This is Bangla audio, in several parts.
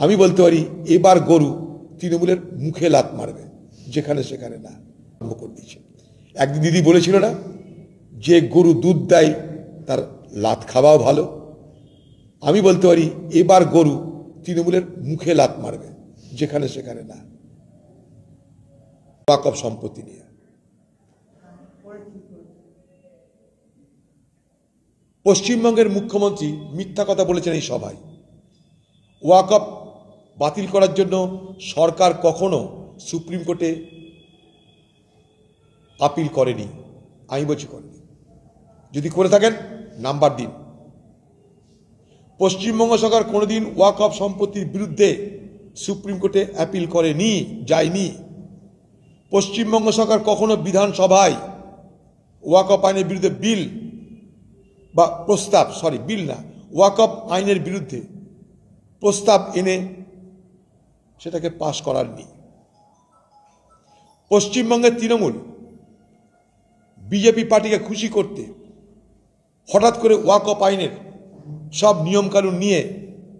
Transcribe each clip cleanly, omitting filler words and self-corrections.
আমি বলতে পারি এবার গরু তৃণমূলের মুখে লাত মারবে, যেখানে সেখানে না করে দিয়েছে। একদিন দিদি বলেছিল না, যে গরু দুধ দেয় তার লাত খাওয়াও ভালো। আমি বলতে পারি এবার গরু তৃণমূলের মুখে লাত মারবে, যেখানে সেখানে না। ওয়াকফ সম্পত্তি নিয়ে পশ্চিমবঙ্গের মুখ্যমন্ত্রী মিথ্যা কথা বলেছেন এই সভায়। ওয়াকফ বাতিল করার জন্য সরকার কখনো সুপ্রিম কোর্টে আপিল করেনি। আমি বলছি করেনি। যদি করে থাকেন নাম্বার দিন। পশ্চিমবঙ্গ সরকার কোনোদিন ওয়াকফ সম্পত্তির বিরুদ্ধে সুপ্রিম কোর্টে আপিল করেনি, যায়নি। পশ্চিমবঙ্গ সরকার কখনো বিধানসভায় ওয়াকফ আইনের বিরুদ্ধে বিল বা প্রস্তাব, বিল না, ওয়াকফ আইনের বিরুদ্ধে প্রস্তাব এনে সেটাকে পাশ করারনি। পশ্চিমবঙ্গের তৃণমূল বিজেপি পার্টিকে খুশি করতে হঠাৎ করে ওয়াকফ আইনের সব নিয়মকানুন নিয়ে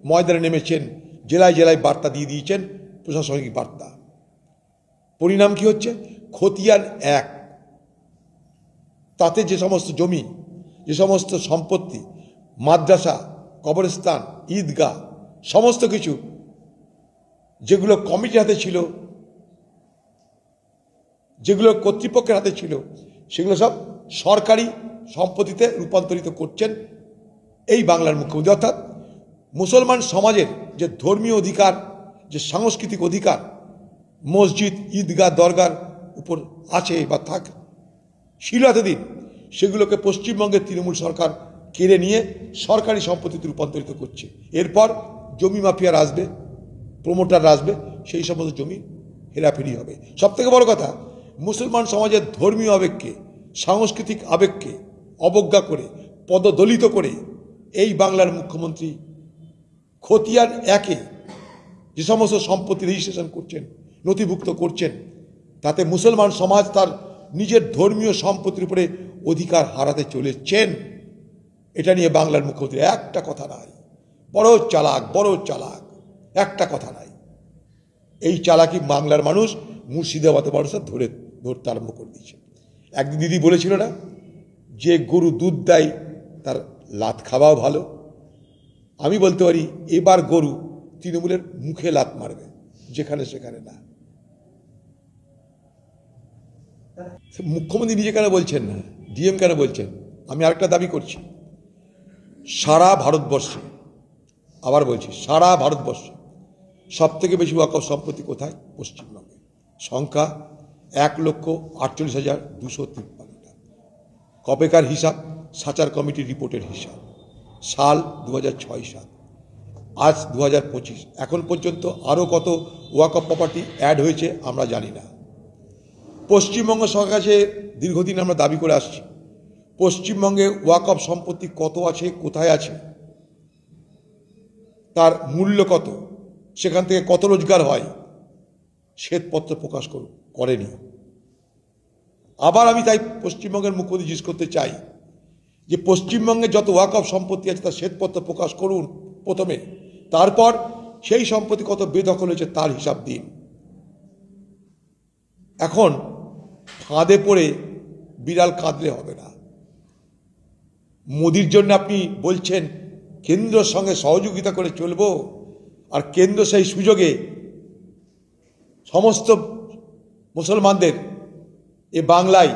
ময়দানে নেমেছেন, জেলায় জেলায় বার্তা দিয়ে দিয়েছেন, প্রশাসনিক বার্তা। পরিণাম কি হচ্ছে? খতিয়ান 1, তাতে যে সমস্ত জমি, যে সমস্ত সম্পত্তি, মাদ্রাসা, কবরস্থান, ঈদগাহ, সমস্ত কিছু যেগুলো কমিটির হাতে ছিল, যেগুলো কর্তৃপক্ষের হাতে ছিল, সেগুলো সব সরকারি সম্পত্তিতে রূপান্তরিত করছেন এই বাংলার মুখ্যমন্ত্রী। অর্থাৎ মুসলমান সমাজের যে ধর্মীয় অধিকার, যে সাংস্কৃতিক অধিকার মসজিদ, ঈদগাহ, দরগার উপর আছে বা ছিল এতদিন, সেগুলোকে পশ্চিমবঙ্গের তৃণমূল সরকার কেড়ে নিয়ে সরকারি সম্পত্তিতে রূপান্তরিত করছে। এরপর জমি মাফিয়ার আসবে, প্রমোটার আসবে, সেই সমস্ত জমি হেরাফেরি হবে। সব থেকে বড় কথা, মুসলমান সমাজের ধর্মীয় আবেগকে, সাংস্কৃতিক আবেগকে অবজ্ঞা করে, পদদলিত করে এই বাংলার মুখ্যমন্ত্রী খতিয়ান 1-এ যে সমস্ত সম্পত্তি রেজিস্ট্রেশন করছেন, নথিভুক্ত করছেন, তাতে মুসলমান সমাজ তার নিজের ধর্মীয় সম্পত্তির উপরে অধিকার হারাতে চলেছেন। এটা নিয়ে বাংলার মুখ্যমন্ত্রী একটা কথা নাই। বড় চালাক, বড় চালাক, একটা কথা নাই। এই চালাকি বাংলার মানুষ মুর্শিদাবাদে মানুষের ধরতে আরম্ভ করে দিয়েছে। একদিন দিদি বলেছিল না, যে গরু দুধ দেয় তার লাত খাওয়াও ভালো। আমি বলতে পারি এবার গরু তৃণমূলের মুখে লাত মারবে, যেখানে সেখানে না। মুখ্যমন্ত্রী নিজে কেন বলছেন না, ডিএম কেন বলছেন? আমি আরেকটা দাবি করছি, সারা ভারতবর্ষে, আবার বলছি সারা ভারতবর্ষে সব থেকে বেশি ওয়াকফ সম্পত্তি কোথায়? পশ্চিমবঙ্গে। সংখ্যা 1,48,253। কপেকার হিসাব, সাচার কমিটির রিপোর্টের হিসাব, সাল 2006-7, আজ 2025। এখন পর্যন্ত আরও কত ওয়াকফ প্রপার্টি অ্যাড হয়েছে আমরা জানি না। পশ্চিমবঙ্গ সরকার কাছে দীর্ঘদিন আমরা দাবি করে আসছি, পশ্চিমবঙ্গে ওয়াকফ সম্পত্তি কত আছে, কোথায় আছে, তার মূল্য কত, সেখান থেকে কত রোজগার হয়, শ্বেতপত্র প্রকাশ করেনি। আবার আমি তাই পশ্চিমবঙ্গের মুখ্যমন্ত্রী জিজ্ঞেস করতে চাই যে পশ্চিমবঙ্গে যত ওয়াকফ সম্পত্তি আছে তার শ্বেতপত্র প্রকাশ করুন প্রথমে, তারপর সেই সম্পত্তি কত বেদখল হয়েছে তার হিসাব দিন। এখন ফাঁদে পড়ে বিড়াল কাঁদলে হবে না। মোদির জন্য আপনি বলছেন কেন্দ্রের সঙ্গে সহযোগিতা করে চলবো, আর কেন্দ্র সেই সুযোগে সমস্ত মুসলমানদের এ বাংলায়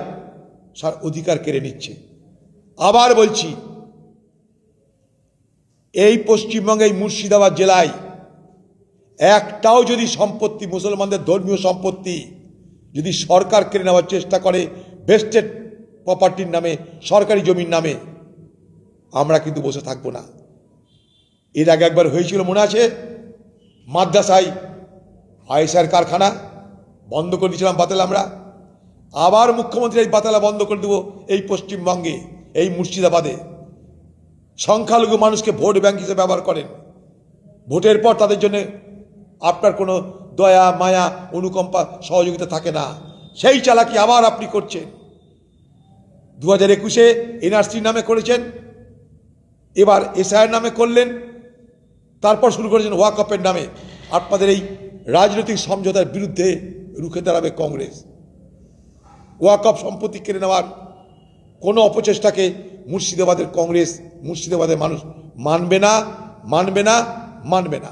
অধিকার কেড়ে নিচ্ছে। আবার বলছি, এই পশ্চিমবঙ্গে মুর্শিদাবাদ জেলায় একটাও যদি সম্পত্তি, মুসলমানদের ধর্মীয় সম্পত্তি যদি সরকার কেড়ে নেওয়ার চেষ্টা করে ভেস্টেড প্রপার্টির নামে, সরকারি জমির নামে, আমরা কিন্তু বসে থাকবো না। এর আগে একবার হয়েছিল মনে আছে, মাদ্রাসায় আয়েশার কারখানা বন্ধ করে দিয়েছিলাম বাতালে আমরা। আবার মুখ্যমন্ত্রী এই বাতালা বন্ধ করে দেবো এই পশ্চিমবঙ্গে, এই মুর্শিদাবাদে। সংখ্যালঘু মানুষকে ভোট ব্যাংক হিসেবে ব্যবহার করেন, ভোটের পর তাদের জন্য আপনার কোনো দয়া, মায়া, অনুকম্পা, সহযোগিতা থাকে না। সেই চালাকি আবার আপনি করছেন। 2021-এ এনআরসির নামে করেছেন, এবার এসআইয়ের নামে করলেন, তারপর শুরু করেছেন ওয়াকফের নামে। আপনাদের এই রাজনৈতিক সমঝোতার বিরুদ্ধে রুখে দাঁড়াবে কংগ্রেস। ওয়াকফ সম্পত্তি কেড়ে নেওয়ার কোনো অপচেষ্টাকে মুর্শিদাবাদের কংগ্রেস, মুর্শিদাবাদের মানুষ মানবে না, মানবে না, মানবে না।